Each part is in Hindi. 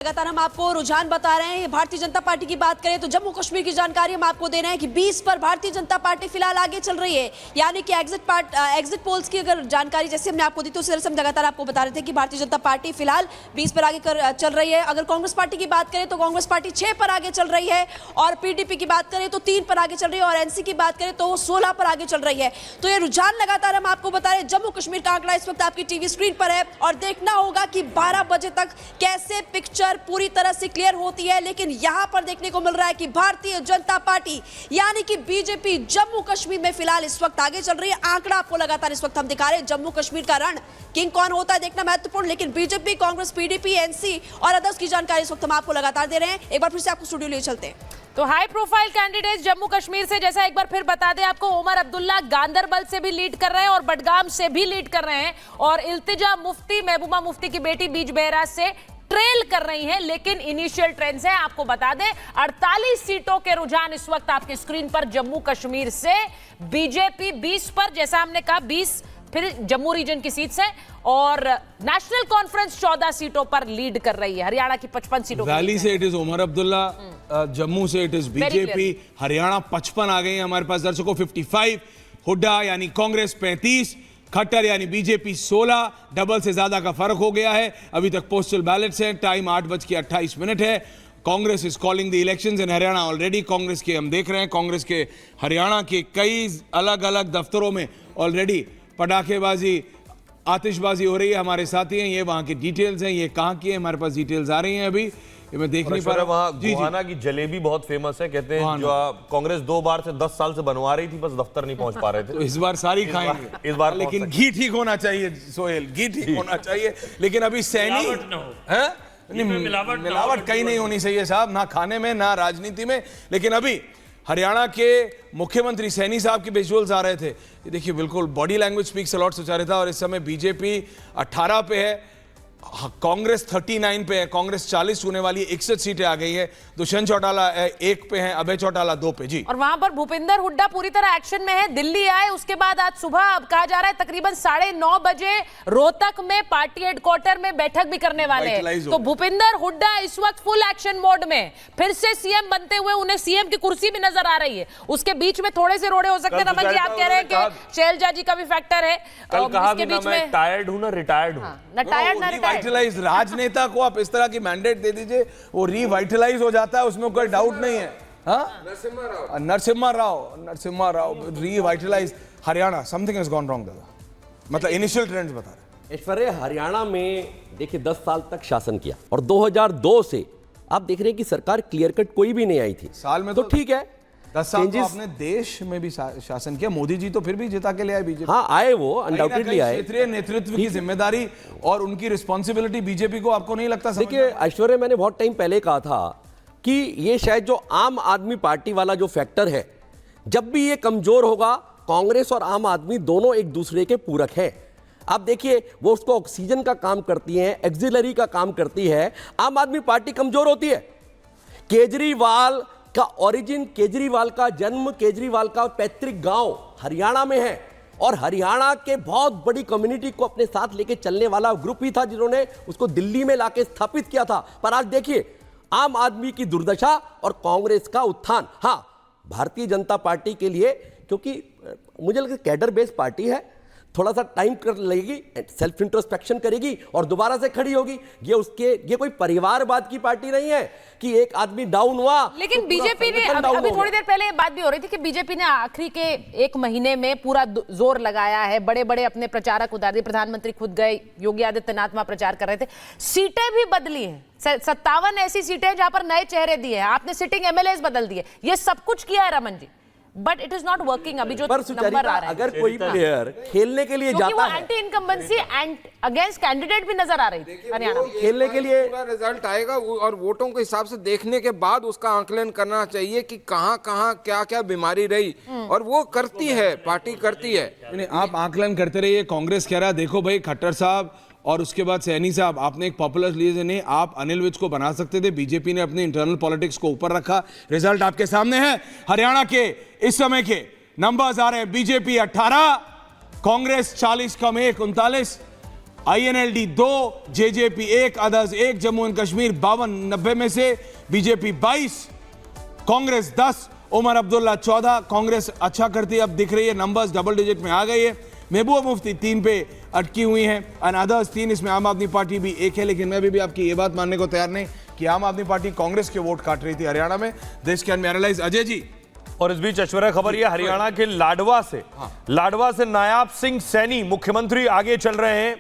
लगातार हम आपको रुझान बता रहे हैं। भारतीय जनता पार्टी की बात करें तो जम्मू कश्मीर की जानकारी हम आपको दे रहे हैं कि 20 पर भारतीय जनता पार्टी फिलहाल आगे चल रही है। यानी कि एग्जिट पोल्स की अगर जानकारी जैसे हमने आपको दी तो उसी तरह से हम लगातार आपको बता रहे थे कि भारतीय जनता पार्टी फिलहाल 20 पर आगे चल रही है। अगर कांग्रेस पार्टी की बात करें तो कांग्रेस पार्टी 6 पर आगे चल रही है और पीडीपी की बात करें तो 3 पर आगे चल रही है और एनसी की बात करें तो वो 16 पर आगे चल रही है। तो ये रुझान लगातार हम आपको बता रहे हैं। जम्मू कश्मीर का आंकड़ा इस वक्त आपकी टीवी स्क्रीन पर है और देखना होगा कि 12 बजे तक कैसे पिक्चर पूरी तरह से क्लियर होती है। लेकिन यहां पर देखने को मिल रहा है कि भारतीय जनता पार्टी यानी कि बीजेपी जम्मू कश्मीर में फिलहाल इस वक्त आगे चल रही है। आंकड़ा आपको लगातार इस वक्त हम दिखा रहे हैं। जम्मू कश्मीर का रण किंग कौन होता है देखना महत्वपूर्ण, लेकिन बीजेपी, कांग्रेस, पीडीपी, एनसी और अदर्स की जानकारी इस वक्त हम आपको लगातार दे रहे हैं। एक बार फिर से आपको स्टूडियो ले चलते हैं। तो high profile candidate Jammu Kashmir से जैसा एक बार फिर बता दें आपको, उमर अब्दुल्ला गांदरबल से भी लीड कर रहे हैं और बडगाम से भी लीड कर रहे हैं और इल्तिजा मुफ्ती, महबूबा मुफ्ती की बेटी बीजबेहरा से ट्रेल कर रही हैं। लेकिन इनिशियल ट्रेंड्स हैं, आपको बता दें 48 सीटों के रुझान इस वक्त आपकी स्क्रीन पर जम्मू कश्मीर से। बीजेपी 20 पर, जैसा हमने कहा 20 फिर जम्मू रीजन की सीट से, और नेशनल कॉन्फ्रेंस 14 सीटों पर लीड कर रही है। हरियाणा की 55 सीटों वैली से इट इज उमर अब्दुल्ला, जम्मू से इट इज बीजेपी, हरियाणा 55 आ गई है हमारे पास दर्शकों 55, हुड्डा यानी कांग्रेस 35, खट्टर यानी बीजेपी 16, डबल से ज्यादा का फर्क हो गया है। अभी तक पोस्टल बैलेट्स हैं, टाइम 8:28 है। Congress is calling the elections in Haryana already. Congress के हम देख रहे हैं, कांग्रेस के हरियाणा के कई अलग अलग दफ्तरों में ऑलरेडी पटाखेबाजी, आतिशबाजी हो रही है। हमारे साथी हैं, ये वहां की डिटेल्स हैं, ये कहां की है, हमारे पास डिटेल्स आ रही हैं अभी, ये मैं देख नहीं पा रहा। वहाँ गुहाना की जलेबी बहुत फेमस है, कहते हैं जो कांग्रेस 2 बार से 10 साल से बनवा रही थी, बस दफ्तर नहीं पहुंच पा रहे थे। तो इस बार सारी खाएंगे इस बार लेकिन घी ठीक होना चाहिए सोहेल, घी ठीक होना चाहिए। लेकिन अभी सैनी है, मिलावट कहीं नहीं होनी चाहिए साहब, ना खाने में ना राजनीति में। लेकिन अभी हरियाणा के मुख्यमंत्री सैनी साहब के विजुअल्स आ रहे थे, ये देखिए बिल्कुल body language speaks a lot Sucharita. और इस समय बीजेपी 18 पे है, कांग्रेस 39 पे है, कांग्रेस 40 होने वाली 61 सीटें आ गई है। दुष्यंत चौटाला 1 पे है, अभय चौटाला 2 पे। जी, और वहां पर भूपिंदर हुड्डा पूरी तरह एक्शन में है। दिल्ली आए, उसके बाद आज सुबह अब कहा जा रहा है तकरीबन 9:30 बजे रोहतक में पार्टी हेडक्वार्टर में बैठक भी करने वाले हैं। तो भूपिंदर हुड्डा इस वक्त फुल एक्शन मोड में, फिर से सीएम बनते हुए उन्हें सीएम की कुर्सी भी नजर आ रही है। उसके बीच में थोड़े से रोड़े हो सकते हैं। रमन जी, आप कह रहे हैं कि शैलजा जी का भी फैक्टर है। इसके बीच में टायर्ड हूं ना रिटायर्ड हूं, ना टायर्ड ना रिटायर्ड। राजनेता को आप इस तरह की मैंडेट दे दीजिए, वो रिवाइटलाइज हो जाता है, उसमें कोई डाउट नहीं है। Narasimha Rao revitalise Haryana, something has gone wrong दादा, मतलब इनिशियल ट्रेंड्स बता रहे। ऐश्वर्या, हरियाणा में देखिए 10 साल तक शासन किया और 2002 से आप देख रहे हैं कि सरकार क्लियर कट कोई भी नहीं आई थी साल में। तो ठीक है, 10 साल तो आपने देश में भी शासन किया, मोदी जी तो फिर भी जिता के ले आए बीजेपी। हाँ आए, वो अनडाउटेडली आए। क्षेत्रीय नेतृत्व की जिम्मेदारी और उनकी रिस्पॉन्सिबिलिटी बीजेपी को आपको नहीं लगता? देखिए ऐश्वर्या, मैंने बहुत टाइम पहले कहा था कि ये शायद जो आम आदमी पार्टी वाला जो फैक्टर है, जब भी ये कमजोर होगा, कांग्रेस और आम आदमी दोनों एक दूसरे के पूरक हैं। आप देखिए, वो उसको ऑक्सीजन का काम करती है, एक्सिलरी का काम करती है। आम आदमी पार्टी कमजोर होती है। केजरीवाल का ओरिजिन, केजरीवाल का जन्म, केजरीवाल का पैतृक गांव हरियाणा में है और हरियाणा के बहुत बड़ी कम्युनिटी को अपने साथ लेके चलने वाला ग्रुप ही था जिन्होंने उसको दिल्ली में लाके स्थापित किया था। पर आज देखिए आम आदमी की दुर्दशा और कांग्रेस का उत्थान। हाँ, भारतीय जनता पार्टी के लिए, क्योंकि मुझे लगता है कैडर बेस्ड पार्टी है, थोड़ा सा टाइम कर लगेगी, सेल्फ इंट्रोस्पेक्शन करेगी और दोबारा से खड़ी होगी। ये कोई परिवारवाद की पार्टी नहीं है कि एक आदमी डाउन हुआ। लेकिन बीजेपी ने अभी थोड़ी देर पहले बात भी हो रही थी कि बीजेपी ने आखिरी के 1 महीने में पूरा जोर लगाया है, बड़े बड़े अपने प्रचारक उतार दिए। प्रधानमंत्री खुद गए, योगी आदित्यनाथ वहां प्रचार कर रहे थे। सीटें भी बदली हैं, 57 ऐसी सीटें जहां पर नए चेहरे दिए हैं आपने, सिटिंग एमएलएज बदल दिए, ये सब कुछ किया है Raman ji, but it is not working. अभी जो नंबर आ रहा है, अगर कोई प्लेयर खेलने के लिए जाता है, anti incumbency and against candidate भी नजर आ रही थी हरियाणा में। खेलने के लिए पूरा रिजल्ट आएगा और वोटों के हिसाब से देखने के बाद उसका आंकलन करना चाहिए कि कहां कहां क्या क्या बीमारी रही, और वो करती है, पार्टी करती है। आप आकलन करते रहिए। कांग्रेस कह रहा है देखो भाई, खट्टर साहब और उसके बाद सैनी साहब, आपने एक पॉपुलर लीडर नहीं, आप अनिल विज को बना सकते थे। बीजेपी ने अपनी इंटरनल पॉलिटिक्स को ऊपर रखा। रिजल्ट आपके सामने है। हरियाणा के इस समय के नंबर्स आ रहे हैं। BJP 18, Congress 40 come 1 39, INLD 2, JJP 1, others 1, Jammu and Kashmir 52-90 में से, बीजेपी 22, कांग्रेस 10, उमर अब्दुल्ला 14। कांग्रेस अच्छा करती है, अब दिख रही है, नंबर्स डबल डिजिट में आ गई है। महबूबा मुफ्ती 3 पे अटकी हुई हैं, एंड अदर्स 3, इसमें आम आदमी पार्टी भी 1 है। लेकिन मैं भी आपकी ये बात मानने को तैयार नहीं कि आम आदमी पार्टी कांग्रेस के वोट काट रही थी हरियाणा में। This can be analyse. Ajay ji, और इस बीच ऐश्वर्या खबर ये हरियाणा के लाडवा से नायाब सिंह सैनी मुख्यमंत्री आगे चल रहे हैं।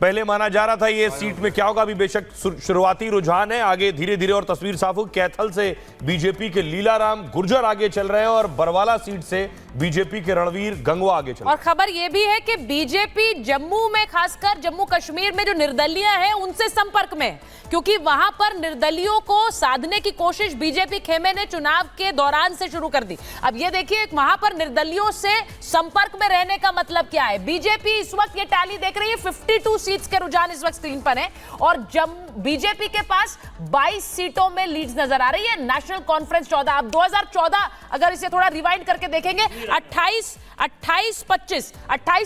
पहले माना जा रहा था ये सीट में क्या होगा, अभी बेशक शुरुआती रुझान है, आगे धीरे धीरे और तस्वीर साफ हो। कैथल से बीजेपी के लीलाराम गुर्जर आगे चल रहे हैं और बरवाला सीट से बीजेपी के रणवीर गंगवा आगे चल रहे हैं। और खबर यह भी है कि बीजेपी जम्मू में, खासकर जम्मू कश्मीर में जो निर्दलीय है उनसे संपर्क में, क्योंकि वहां पर निर्दलियों को साधने की कोशिश बीजेपी खेमे ने चुनाव के दौरान से शुरू कर दी। अब ये देखिए वहां पर निर्दलियों से संपर्क में रहने का मतलब क्या है। बीजेपी इस वक्त ये टैली देख रही है, 52 सीट्स के रुझान इस वक्त स्क्रीन पर है और बीजेपी के पास 22 सीटों में लीड्स नजर आ रही है। नेशनल कॉन्फ्रेंस 14, अब 2014 अगर इसे थोड़ा रिवाइंड करके देखेंगे, 28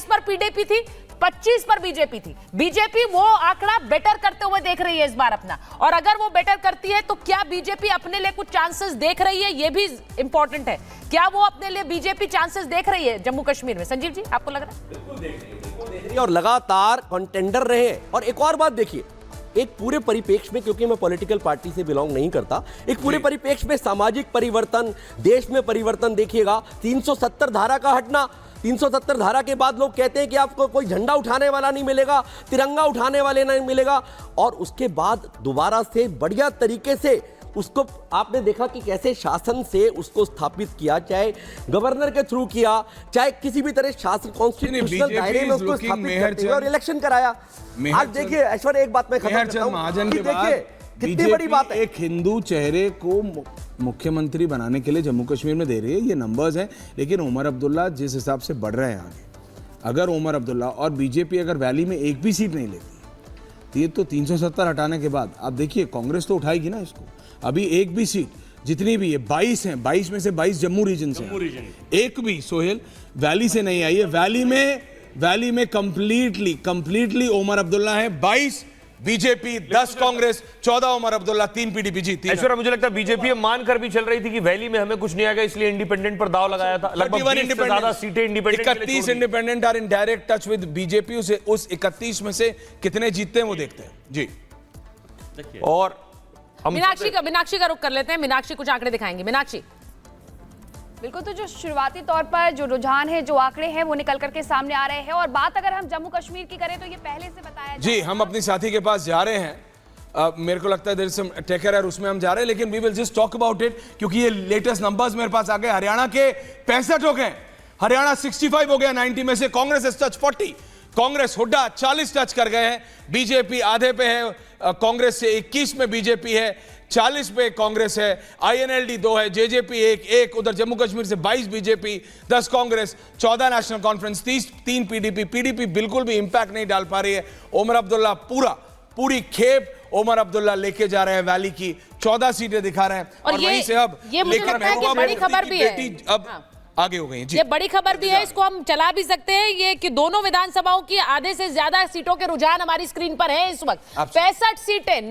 पर पीडीपी थी, 25 पर बीजेपी थी। बीजेपी वो आंकड़ा बेटर करते हुए देख रही है इस बार अपना, और अगर वो बेटर करती है तो क्या बीजेपी अपने लिए कुछ चांसेस देख रही है, ये भी इंपॉर्टेंट है। क्या वो अपने लिए बीजेपी चांसेस देख रही है जम्मू कश्मीर में? संजीव जी, आपको लग रहा है? बिल्कुल देख रही है और लगातार कंटेंडर रहे। और एक और बात देखिए, एक पूरे परिप्रेक्ष्य में, क्योंकि मैं पॉलिटिकल पार्टी से बिलोंग नहीं करता, एक पूरे परिप्रेक्ष्य में सामाजिक परिवर्तन, देश में परिवर्तन देखिएगा। 370 धारा का हटना, 370 धारा के बाद लोग कहते हैं कि आपको कोई झंडा उठाने वाला नहीं मिलेगा, तिरंगा उठाने वाले नहीं मिलेगा, और उसके बाद दोबारा से बढ़िया तरीके से उसको आपने देखा कि कैसे शासन से उसको स्थापित किया, चाहे गवर्नर के थ्रू किया, चाहे किसी भी तरह शासन कॉन्स्टिट्यूशनल दायरे में उसको स्थापित करते हुए और इलेक्शन कराया। आज देखिए ऐश्वर्या, एक बात मैं खत्म करता हूं कि देखिए कितनी बड़ी बात है। एक हिंदू चेहरे को मुख्यमंत्री बनाने के लिए जम्मू कश्मीर में दे रही है, ये नंबर्स हैं। लेकिन उमर अब्दुल्ला जिस हिसाब से बढ़ रहे हैं आगे, अगर उमर अब्दुल्ला और बीजेपी अगर वैली में एक भी सीट नहीं लेती, तो ये तो 370 हटाने के बाद आप देखिए कांग्रेस तो उठाएगी ना इसको। अभी एक भी सीट, जितनी भी है 22 हैं, 22 में से 22 जम्मू रीजन से, एक भी सोहेल वैली से नहीं आई है। वैली में कंप्लीटली उमर अब्दुल्ला है। 22 बीजेपी, 10 कांग्रेस, 14 उमर अब्दुल्ला, 3 पीडीपी जीती। ऐश्वर्या, मुझे लगता है बीजेपी मानकर भी चल रही थी कि वैली में हमें कुछ नहीं आएगा, इसलिए इंडिपेंडेंट पर दाव लगाया था। लगभग 20 से ज्यादा सीटें independent, 31 independent are in direct touch with BJP. उस 31 में से कितने जीतते हैं वो देखते हैं जी। और मीनाक्षी का रुख कर लेते हैं। मीनाक्षी कुछ आंकड़े दिखाएंगे। मीनाक्षी, बिल्कुल, तो जो शुरुआती तौर पर जो रुझान है, जो आंकड़े हैं वो निकल करके सामने आ रहे हैं। और बात अगर हम जम्मू कश्मीर की करें तो ये पहले से बताया जी, हम अपनी साथी के पास जा रहे हैं। मेरे को लगता है there is some taker error, उसमें हम जा रहे हैं, लेकिन we will just talk about it क्योंकि ये लेटेस्ट नंबर्स मेरे पास आ गए। हरियाणा के 65 हो गए, हरियाणा 65 हो गया 90 में से। Congress is touch 40, Congress Hooda 40 touch कर गए हैं। बीजेपी आधे पे है, कांग्रेस से 21 में बीजेपी है, 40 पे कांग्रेस है, INLD 2 है, JJP 1, उधर जम्मू कश्मीर से 22 BJP, 10 Congress, 14 national conference, 3 PDP बिल्कुल भी इंपैक्ट नहीं डाल पा रही है। उमर अब्दुल्ला पूरी खेप उमर अब्दुल्ला लेके जा रहे हैं, वैली की 14 सीटें दिखा रहे हैं। और वहीं से अब लेकिन बड़ी खबर भी है, अब आगे हो गई जी। ये बड़ी खबर भी है, इसको हम चला भी सकते हैं, ये कि दोनों विधानसभाओं की आधे से ज्यादा सीटों के रुझान हमारी स्क्रीन पर है इस वक्त। 65 सीटें